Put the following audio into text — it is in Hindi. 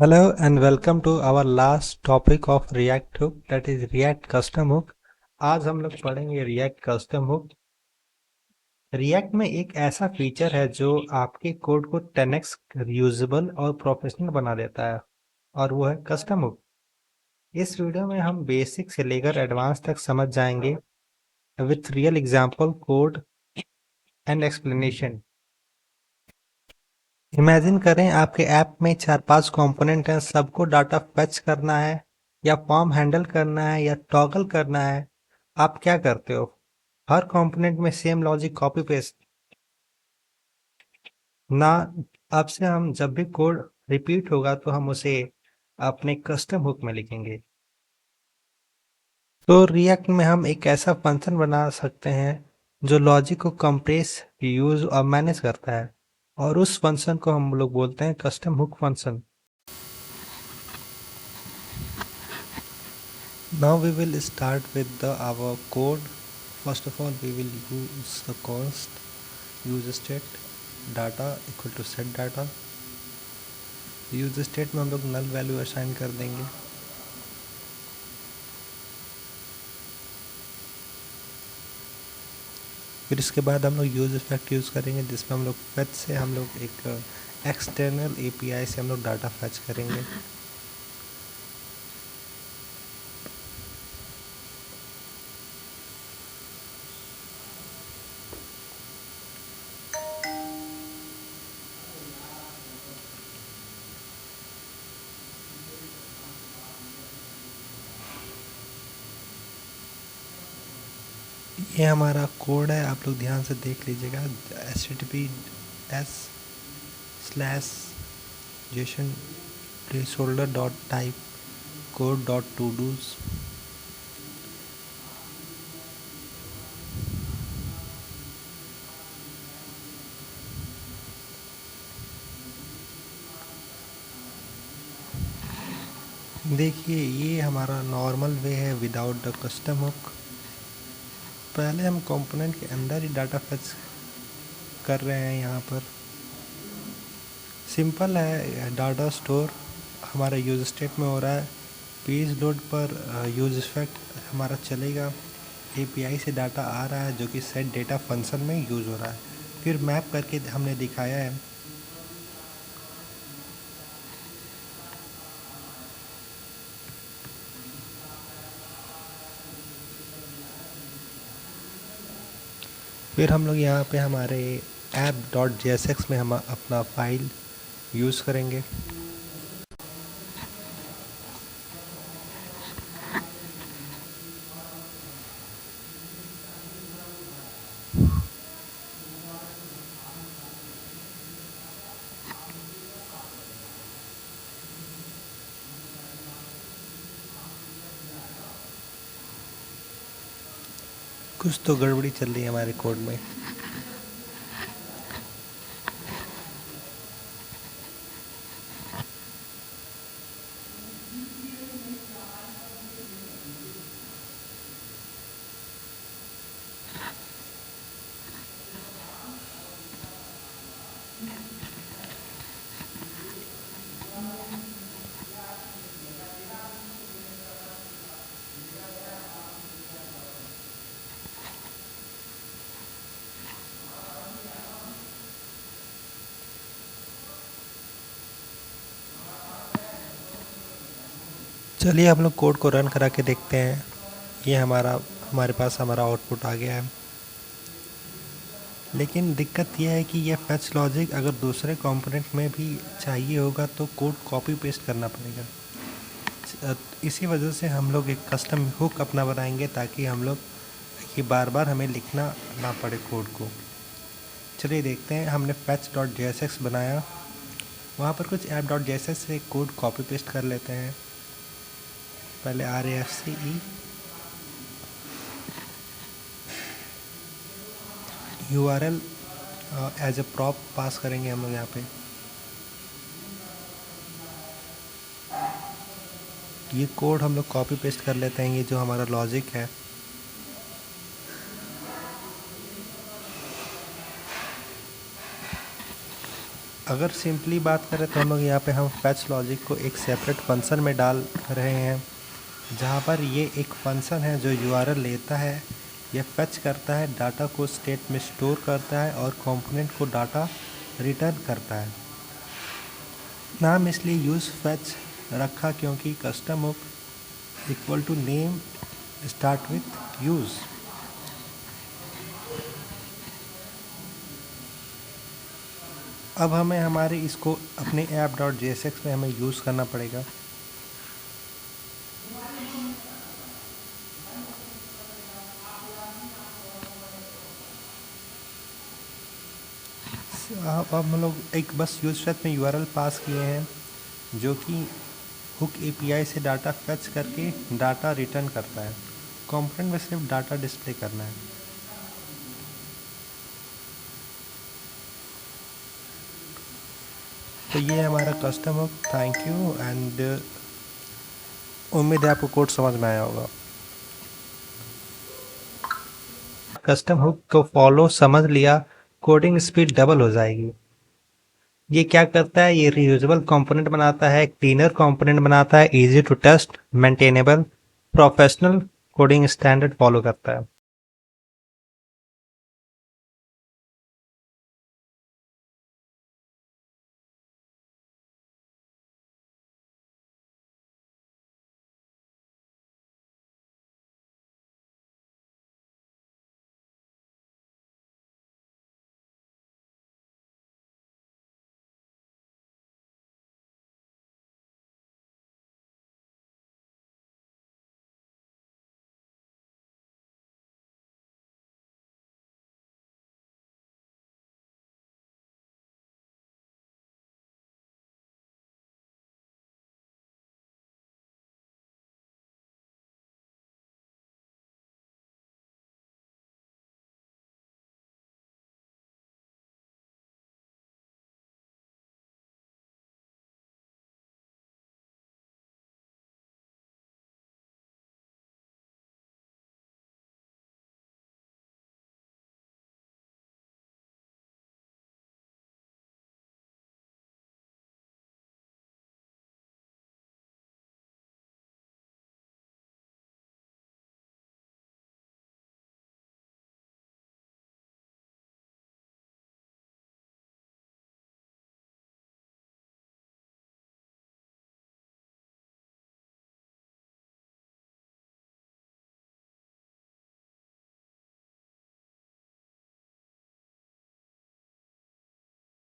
Hello and welcome to our last topic of React Hook, that is React Custom Hook। आज हम लोग पढ़ेंगे React Custom Hook। React में एक ऐसा फीचर है जो आपके कोड को 10x रीयूजेबल और प्रोफेशनल बना देता है, और वो है कस्टम हुक। इस वीडियो में हम बेसिक से लेकर एडवांस तक समझ जाएंगे with real example, code and explanation. Imagine करें आपके ऐप में 4-5 कंपोनेंट हैं, सबको डाटा फेच करना है या फॉर्म हैंडल करना है या टॉगल करना है। आप क्या करते हो? हर कंपोनेंट में सेम लॉजिक कॉपी पेस्ट ना। अब से हम जब भी कोड रिपीट होगा तो हम उसे अपने कस्टम हुक में लिखेंगे। तो रिएक्ट में हम एक ऐसा फंक्शन बना सकते हैं जो लॉजिक को कंप्रेस, यूज और मैनेज करता है, और उस फंक्शन को हम लोग बोलते हैं custom hook function. Now we will start with our code. First of all, we will use the const use state data equal to set data। Use state में हम लोग नल वैल्यू असाइन कर देंगे। फिर इसके बाद हम लोग यूज इफेक्ट यूज़ करेंगे, जिसमें हम लोग फेच से हम लोग एक एक्सटर्नल एपीआई से हम लोग डाटा फेच करेंगे। ये हमारा कोड है, आप लोग ध्यान से देख लीजिएगा। https://json placeholder dot typicode dot todos. देखिए, ये हमारा नॉर्मल वे है विदाउट द कस्टम हुक। पहले हम कंपोनेंट के अंदर ही डाटा फेच कर रहे हैं। यहाँ पर सिंपल है, डाटा स्टोर हमारा यूज स्टेट में हो रहा है। पेज लोड पर यूज इफेक्ट हमारा चलेगा। एपीआई से डाटा आ रहा है जो कि सेट डेटा फंक्शन में यूज़ हो रहा है। फिर मैप करके हमने दिखाया है। फिर हम लोग यहाँ पे हमारे app.jsx में हम अपना फाइल यूज़ करेंगे। कुछ तो गड़बड़ी चल रही है हमारे कोड में। चलिए हम लोग कोड को रन करा के देखते हैं। ये हमारे पास हमारा आउटपुट आ गया है। लेकिन दिक्कत यह है कि यह फेच लॉजिक अगर दूसरे कंपोनेंट में भी चाहिए होगा तो कोड कॉपी पेस्ट करना पड़ेगा। इसी वजह से हम लोग एक कस्टम हुक अपना बनाएंगे, ताकि हम लोग ये बार बार हमें लिखना ना पड़े कोड को। चलिए देखते हैं। हमने fetch.jsx बनाया, वहाँ पर कुछ app.jsx से कोड कॉपी पेस्ट कर लेते हैं। पहले RAFCE URL as a prop pass करेंगे हम लोग यहाँ पे। ये कोड हम लोग कॉपी पेस्ट कर लेते हैं, ये जो हमारा लॉजिक है। अगर सिंपली बात करें तो हम लोग यहाँ पे हम फैच लॉजिक को एक सेपरेट फंक्शन में डाल रहे हैं, जहाँ पर ये एक फंक्शन है जो यूआरएल लेता है, यह फैच करता है, डाटा को स्टेट में स्टोर करता है और कंपोनेंट को डाटा रिटर्न करता है। नाम इसलिए यूज़ फैच रखा क्योंकि custom hook equal to name start with use. अब हमें हमारे इसको अपने app.jsx में हमें यूज़ करना पड़ेगा। अब हम लोग एक बस यूज फैच में यूआरएल पास किए हैं, जो कि हुक एपीआई से डाटा फैच करके डाटा रिटर्न करता है। कंपोनेंट में सिर्फ डाटा डिस्प्ले करना है। तो ये हमारा custom hook. Thank you and उम्मीद है आपको कोड समझ में आया होगा। कस्टम हुक को फॉलो समझ लिया, कोडिंग स्पीड डबल हो जाएगी। ये क्या करता है, ये रीयूजेबल कंपोनेंट बनाता है, क्लीनर कंपोनेंट बनाता है, easy to test, maintainable, professional coding standard follow करता है।